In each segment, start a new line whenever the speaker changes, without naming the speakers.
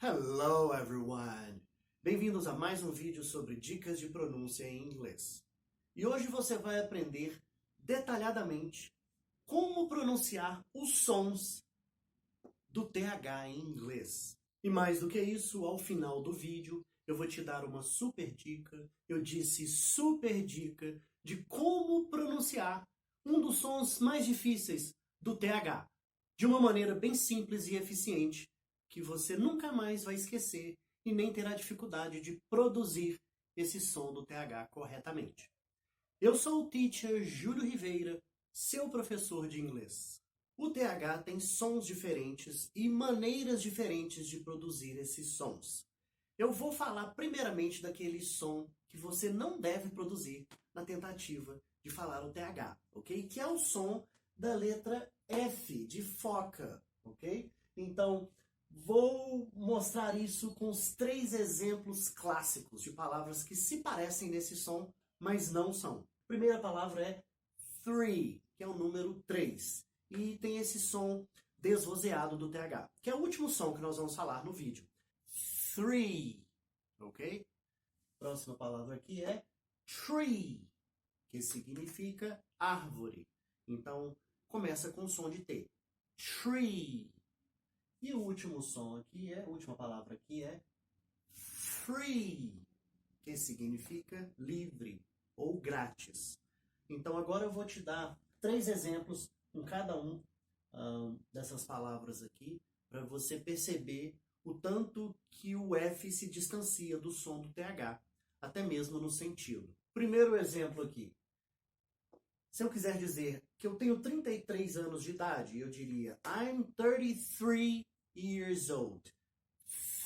Hello everyone! Bem-vindos a mais um vídeo sobre dicas de pronúncia em inglês. E hoje você vai aprender detalhadamente como pronunciar os sons do TH em inglês. E mais do que isso, ao final do vídeo eu vou te dar uma super dica, eu disse super dica, de como pronunciar um dos sons mais difíceis do TH, de uma maneira bem simples e eficiente, que você nunca mais vai esquecer e nem terá dificuldade de produzir esse som do TH corretamente. Eu sou o teacher Júlio Ribeira, seu professor de inglês. O TH tem sons diferentes e maneiras diferentes de produzir esses sons. Eu vou falar primeiramente daquele som que você não deve produzir na tentativa de falar o TH, ok? Que é o som da letra F, de foca, ok? Então, vou mostrar isso com os 3 exemplos clássicos de palavras que se parecem nesse som, mas não são. A primeira palavra é three, que é o número 3. E tem esse som desvozeado do TH, que é o último som que nós vamos falar no vídeo. Three, ok? Próxima palavra aqui é tree, que significa árvore. Então, começa com o som de T. Tree. E o último som aqui a última palavra aqui é free, que significa livre ou grátis. Então agora eu vou te dar 3 exemplos com cada dessas palavras aqui, para você perceber o tanto que o F se distancia do som do TH, até mesmo no sentido. Primeiro exemplo aqui. Se eu quiser dizer que eu tenho 33 anos de idade, eu diria I'm 33 years old.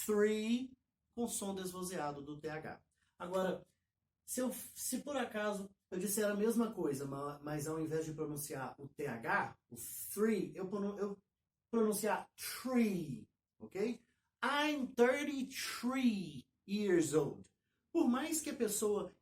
3 com som desvozeado do TH. Agora, se por acaso eu disser a mesma coisa, mas ao invés de pronunciar o TH, o 3, eu pronunciar tree, ok? I'm 33 years old. Por mais que a pessoa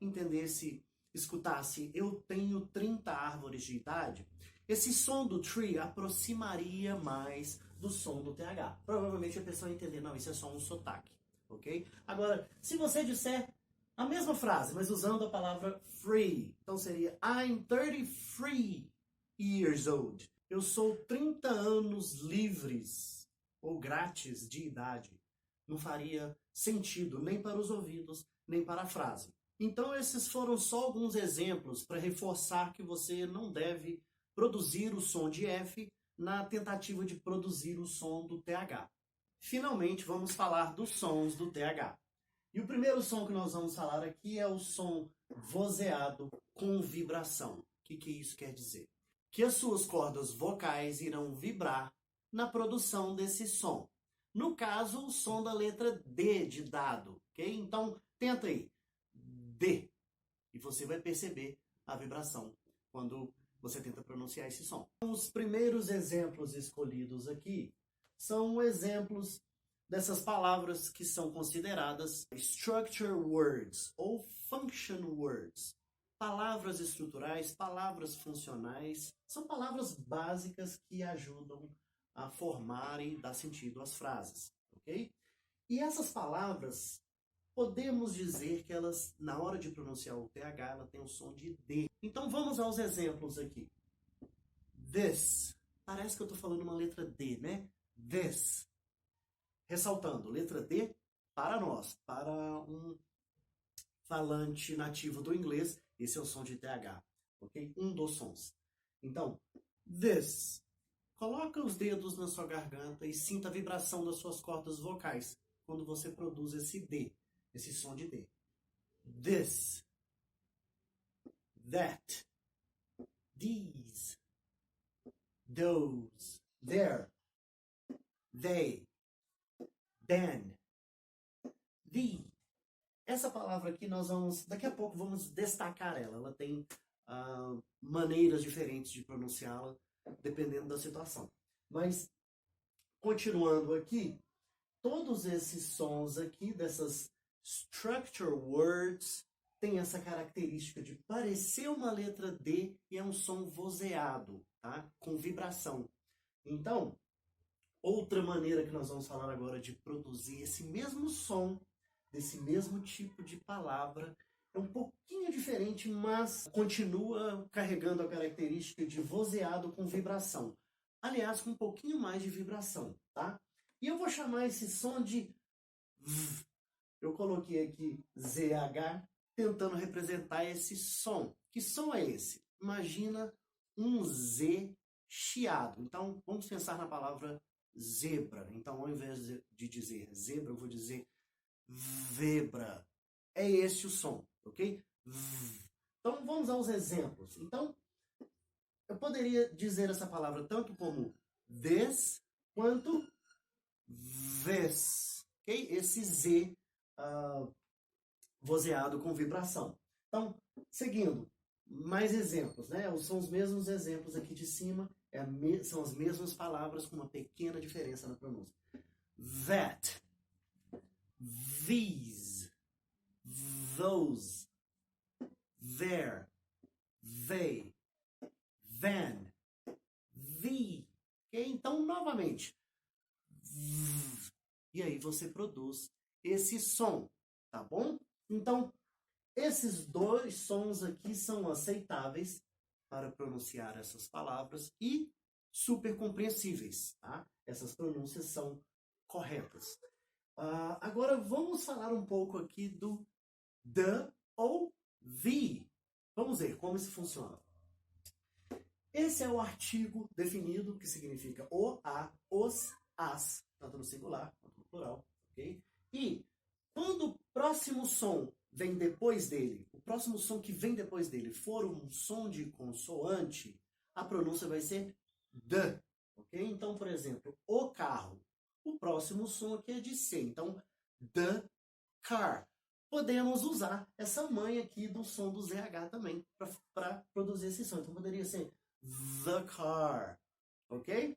escutasse eu tenho 30 árvores de idade, esse som do tree aproximaria mais do som do TH. Provavelmente a pessoa vai entender, não, isso é só um sotaque, ok? Agora, se você disser a mesma frase, mas usando a palavra free, então seria I'm 33 years old. Eu sou 30 anos livres ou grátis de idade. Não faria sentido nem para os ouvidos, nem para a frase. Então esses foram só alguns exemplos para reforçar que você não deve produzir o som de F na tentativa de produzir o som do TH. Finalmente, vamos falar dos sons do TH. E o primeiro som que nós vamos falar aqui é o som vozeado com vibração. O que isso quer dizer? Que as suas cordas vocais irão vibrar na produção desse som. No caso, o som da letra D de dado, ok? Então, tenta aí. D. E você vai perceber a vibração quando você tenta pronunciar esse som. Os primeiros exemplos escolhidos aqui são exemplos dessas palavras que são consideradas structure words ou function words. Palavras estruturais, palavras funcionais, são palavras básicas que ajudam a formar e dar sentido às frases, ok? E essas palavras, podemos dizer que elas, na hora de pronunciar o TH, ela tem o som de D. Então vamos aos exemplos aqui. This. Parece que eu estou falando uma letra D, né? This. Ressaltando, letra D para nós, para um falante nativo do inglês, esse é o som de TH, ok? Um dos sons. Então, this. Coloca os dedos na sua garganta e sinta a vibração das suas cordas vocais quando você produz esse D, esse som de D. This. That. These. Those. There. They. Then. The. Essa palavra aqui daqui a pouco vamos destacar ela. Ela tem maneiras diferentes de pronunciá-la, dependendo da situação. Mas, continuando aqui, todos esses sons aqui, dessas structure words, têm essa característica de parecer uma letra D e é um som vozeado, tá? Com vibração. Então, outra maneira que nós vamos falar agora de produzir esse mesmo som, desse mesmo tipo de palavra, é um pouquinho diferente, mas continua carregando a característica de vozeado com vibração. Aliás, com um pouquinho mais de vibração, tá? E eu vou chamar esse som de V. Eu coloquei aqui ZH, tentando representar esse som. Que som é esse? Imagina um Z chiado. Então, vamos pensar na palavra zebra. Então, ao invés de dizer zebra, eu vou dizer vebra. É esse o som, ok? Então, vamos aos exemplos. Então, eu poderia dizer essa palavra tanto como this, quanto this, ok? Esse Z vozeado com vibração. Então, seguindo, mais exemplos, né? São os mesmos exemplos aqui de cima, são as mesmas palavras com uma pequena diferença na pronúncia. That, these, those, there, they, then, the. Okay? Então, novamente. E aí você produz esse som, tá bom? Então, esses dois sons aqui são aceitáveis para pronunciar essas palavras e super compreensíveis, tá? Essas pronúncias são corretas. Agora vamos falar um pouco aqui do the ou the. Vamos ver como isso funciona. Esse é o artigo definido, que significa o, a, os, as, tanto no singular quanto no plural, ok? E quando o próximo som vem depois dele, o próximo som que vem depois dele for um som de consoante, a pronúncia vai ser the, ok? Então, por exemplo, o carro. O próximo som aqui é de C, então the car. Podemos usar essa manha aqui do som do ZH também para produzir esse som. Então poderia ser the car, ok?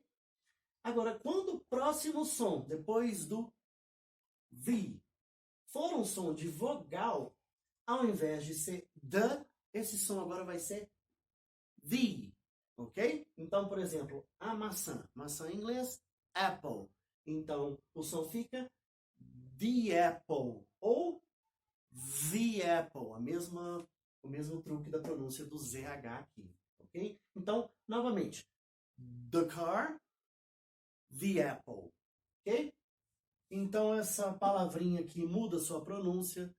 Agora, quando o próximo som, depois do the, for um som de vogal, ao invés de ser the, esse som agora vai ser the, ok? Então, por exemplo, a maçã. Maçã em inglês, apple. Então, o som fica the apple ou the apple. O mesmo truque da pronúncia do ZH aqui, ok? Então, novamente, the car, the apple, ok? Então, essa palavrinha aqui muda sua pronúncia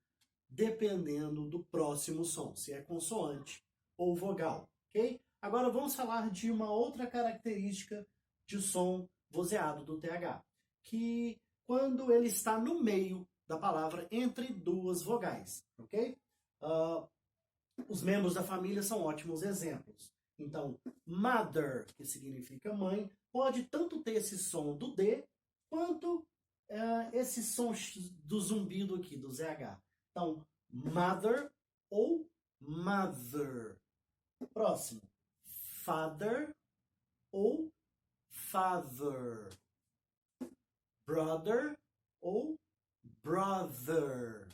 dependendo do próximo som, se é consoante ou vogal, ok? Agora vamos falar de uma outra característica de som vozeado do TH, que quando ele está no meio da palavra entre duas vogais, ok? Os membros da família são ótimos exemplos. Então, mother, que significa mãe, pode tanto ter esse som do D, quanto esse som do zumbido aqui, do ZH. Então, mother ou mother. Próximo. Father ou father. Brother ou brother.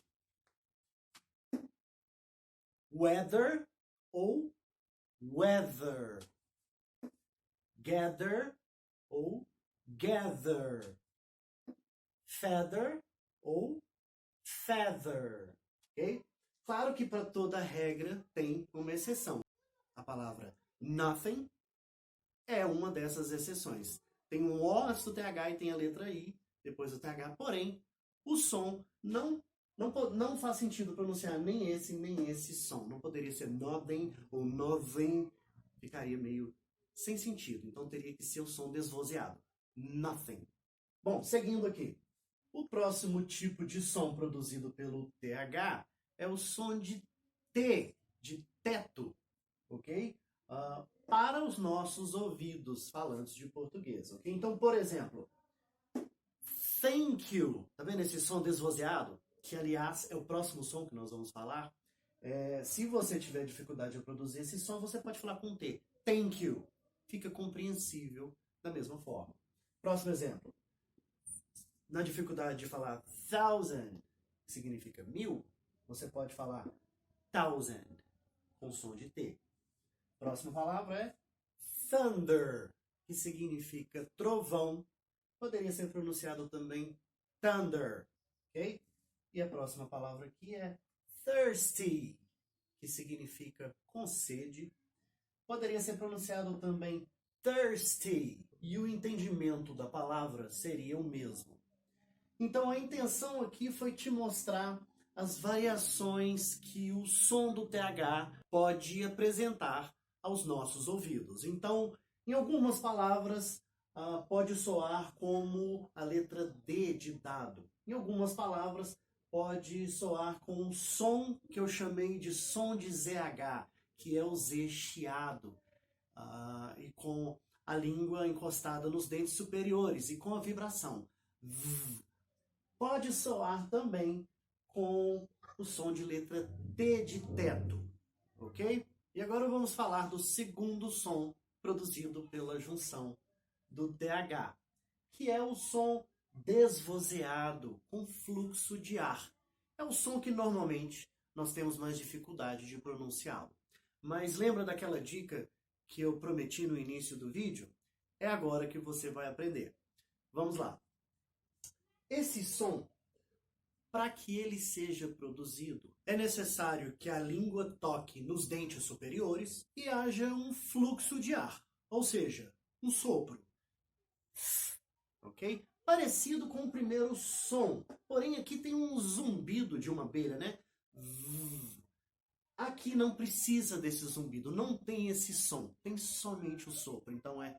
Weather ou weather. Gather ou gather. Feather ou feather. Ok? Claro que para toda regra tem uma exceção. A palavra nothing é uma dessas exceções. Tem um O antes do TH e tem a letra I depois do TH, porém, o som não faz sentido pronunciar nem esse som. Não poderia ser nothing ou nothing. Ficaria meio sem sentido. Então teria que ser o som desvozeado. Nothing. Bom, seguindo aqui. O próximo tipo de som produzido pelo TH é o som de T, de teto, ok? Para os nossos ouvidos falantes de português, ok? Então, por exemplo, thank you. Tá vendo esse som desvozeado? Que, aliás, é o próximo som que nós vamos falar. Se você tiver dificuldade de produzir esse som, você pode falar com T. Thank you. Fica compreensível da mesma forma. Próximo exemplo. Na dificuldade de falar thousand, que significa 1000, você pode falar thousand, com som de T. Próxima palavra é thunder, que significa trovão. poderia ser pronunciado também thunder, ok? E a próxima palavra aqui é thirsty, que significa com sede. Poderia ser pronunciado também thirsty, e o entendimento da palavra seria o mesmo. Então a intenção aqui foi te mostrar as variações que o som do TH pode apresentar aos nossos ouvidos. Então, em algumas palavras, pode soar como a letra D de dado. Em algumas palavras, pode soar com o som que eu chamei de som de ZH, que é o Z chiado, e com a língua encostada nos dentes superiores e com a vibração. Pode soar também com o som de letra T de teto, ok? E agora vamos falar do segundo som produzido pela junção do TH, que é o som desvozeado, com fluxo de ar. É o som que normalmente nós temos mais dificuldade de pronunciá-lo. Mas lembra daquela dica que eu prometi no início do vídeo? É agora que você vai aprender. Vamos lá. Esse som, para que ele seja produzido, é necessário que a língua toque nos dentes superiores e haja um fluxo de ar, ou seja, um sopro. Ok? Parecido com o primeiro som, porém aqui tem um zumbido de uma abelha, né? Aqui não precisa desse zumbido, não tem esse som, tem somente o sopro, então é...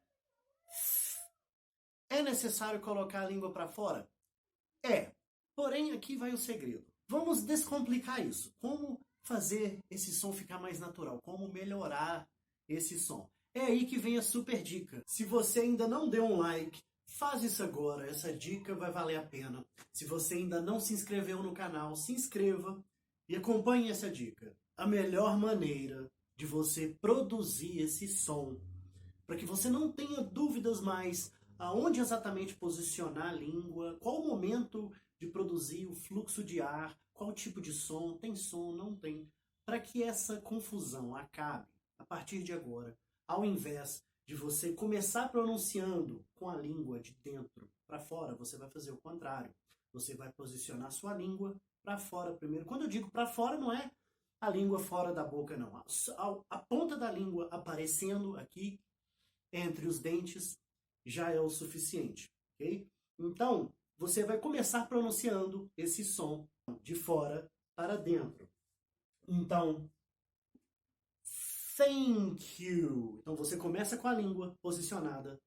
É necessário colocar a língua para fora? É, porém aqui vai o segredo. Vamos descomplicar isso. Como fazer esse som ficar mais natural? Como melhorar esse som? É aí que vem a super dica. Se você ainda não deu um like, faz isso agora. Essa dica vai valer a pena. Se você ainda não se inscreveu no canal, se inscreva e acompanhe essa dica. A melhor maneira de você produzir esse som, para que você não tenha dúvidas mais aonde exatamente posicionar a língua, qual o momento de produzir o fluxo de ar, qual tipo de som, tem som, não tem, para que essa confusão acabe a partir de agora, ao invés de você começar pronunciando com a língua de dentro para fora, você vai fazer o contrário. Você vai posicionar sua língua para fora primeiro. Quando eu digo para fora, não é a língua fora da boca, não. A ponta da língua aparecendo aqui entre os dentes já é o suficiente, ok? Então, você vai começar pronunciando esse som de fora para dentro. Então, thank you. Então, você começa com a língua posicionada,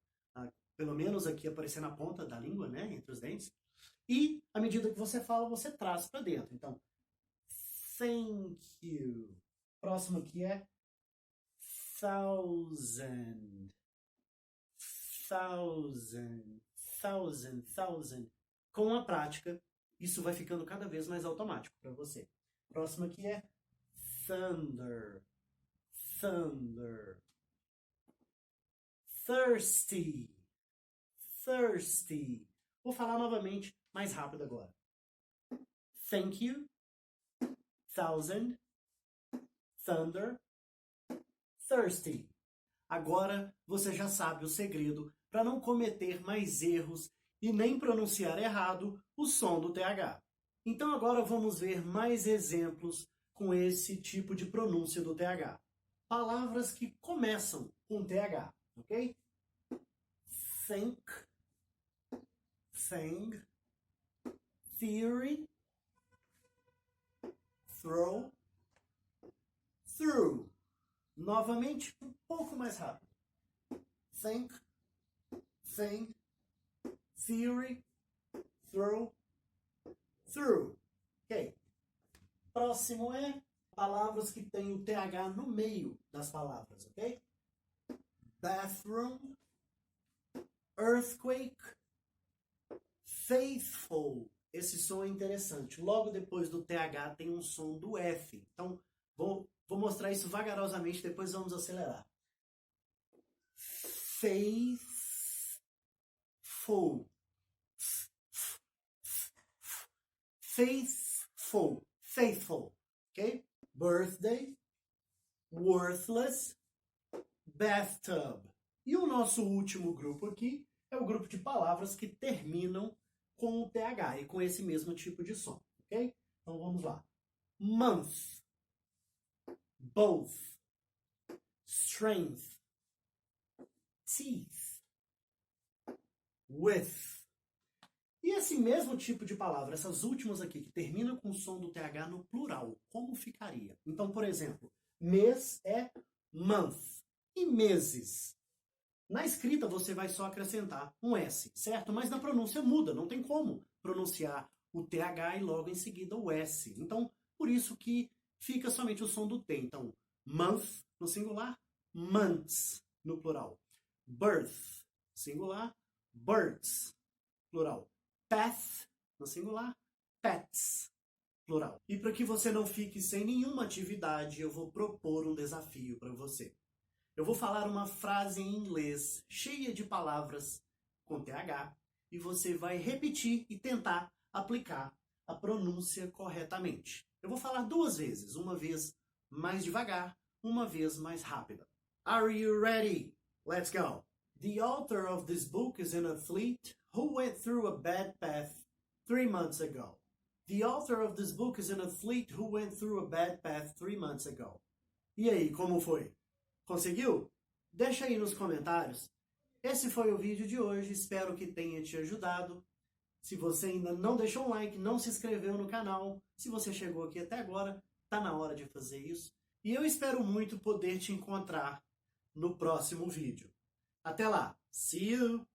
pelo menos aqui aparecendo a ponta da língua, né, entre os dentes. E, à medida que você fala, você traz para dentro. Então, thank you. Próximo aqui é thousand. Thousand. Com a prática, isso vai ficando cada vez mais automático para você. Próximo aqui é thunder. Thirsty. Vou falar novamente, mais rápido agora. Thank you. Thousand. Thunder. Thirsty. Agora você já sabe o segredo para não cometer mais erros e nem pronunciar errado o som do TH. Então agora vamos ver mais exemplos com esse tipo de pronúncia do TH. Palavras que começam com TH, ok? Think, thing, theory, throw, through. Novamente, um pouco mais rápido. Think, thing, theory, throw, through. Ok. Próximo é palavras que têm o TH no meio das palavras, ok? Bathroom, earthquake, faithful. Esse som é interessante. Logo depois do TH tem um som do F. Então, vou mostrar isso vagarosamente, depois vamos acelerar. Faithful. Faithful. Ok? Birthday. Worthless. Bathtub. E o nosso último grupo aqui é o grupo de palavras que terminam com o TH e com esse mesmo tipo de som, ok? Então vamos lá. Month, both, strength, teeth, with. E esse mesmo tipo de palavra, essas últimas aqui, que terminam com o som do TH no plural, como ficaria? Então, por exemplo, mês é month e meses. Na escrita você vai só acrescentar um S, certo? Mas na pronúncia muda, não tem como pronunciar o TH e logo em seguida o S. Então, por isso que fica somente o som do T. Então, month no singular, months no plural. Birth, singular, birds, plural. Path, no singular, pets, plural. E para que você não fique sem nenhuma atividade, eu vou propor um desafio para você. Eu vou falar uma frase em inglês cheia de palavras com TH e você vai repetir e tentar aplicar a pronúncia corretamente. Eu vou falar 2 vezes, uma vez mais devagar, uma vez mais rápida. Are you ready? Let's go! The author of this book is an athlete who went through a bad path 3 months ago. The author of this book is an athlete who went through a bad path 3 months ago. E aí, como foi? Conseguiu? Deixa aí nos comentários. Esse foi o vídeo de hoje, espero que tenha te ajudado. Se você ainda não deixou um like, não se inscreveu no canal, se você chegou aqui até agora, tá na hora de fazer isso. E eu espero muito poder te encontrar no próximo vídeo. Até lá! See you!